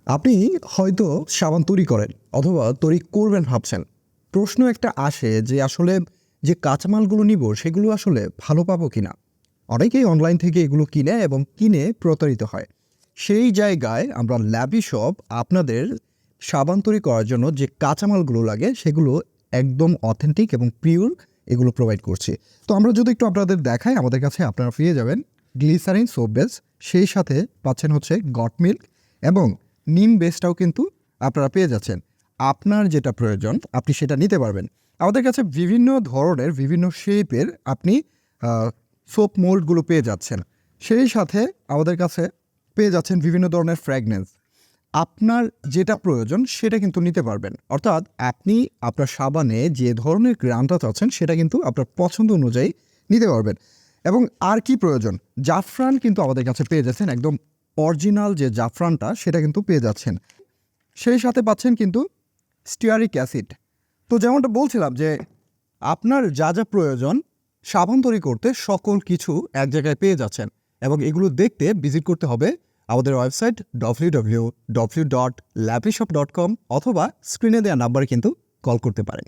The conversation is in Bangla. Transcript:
আপনি হয়তো সাবান তৈরি করেন অথবা তৈরি করবেন ভাবছেন। প্রশ্ন একটা আসে যে আসলে যে কাঁচামালগুলো নিব সেগুলো আসলে ভালো পাবো কিনা। অনেকেই অনলাইন থেকে এগুলো কিনে এবং কিনে প্রতারিত হয়। সেই জায়গায় আমরা ল্যাবি শপ আপনাদের সাবান তৈরি করার জন্য যে কাঁচামালগুলো লাগে সেগুলো একদম অথেন্টিক এবং পিওর এগুলো প্রোভাইড করছি। তো আমরা যদি একটু আপনাদের দেখাই, আমাদের কাছে আপনারা পেয়ে যাবেন গ্লিসারিন সোপ বেস, সেই সাথে পাচ্ছেন হচ্ছে গট মিল্ক এবং নিম বেসটাও কিন্তু আপনারা পেয়ে যাচ্ছেন। আপনার যেটা প্রয়োজন আপনি সেটা নিতে পারবেন। আমাদের কাছে বিভিন্ন ধরনের বিভিন্ন শেপের আপনি সোপ মোল্ডগুলো পেয়ে যাচ্ছেন। সেই সাথে আমাদের কাছে পেয়ে যাচ্ছেন বিভিন্ন ধরনের ফ্র্যাগনেন্স। আপনার যেটা প্রয়োজন সেটা কিন্তু নিতে পারবেন। অর্থাৎ আপনি আপনার সাবানে যে ধরনের গ্রামটা চাচ্ছেন সেটা কিন্তু আপনার পছন্দ অনুযায়ী নিতে পারবেন। এবং আর কি প্রয়োজন, জাফরান কিন্তু আমাদের কাছে পেয়ে যাচ্ছেন, একদম অরিজিনাল যে জাফরানটা সেটা কিন্তু পেয়ে যাচ্ছেন। সেই সাথে পাচ্ছেন কিন্তু স্টিয়ারিক অ্যাসিড। তো যেমনটা বলছিলাম যে আপনার যা যা প্রয়োজন সাবান তৈরি করতে সকল কিছু এক জায়গায় পেয়ে যাচ্ছেন। এবং এগুলো দেখতে ভিজিট করতে হবে আমাদের ওয়েবসাইট www.lappyshop.com অথবা স্ক্রিনে দেওয়া নাম্বারে কিন্তু কল করতে পারেন।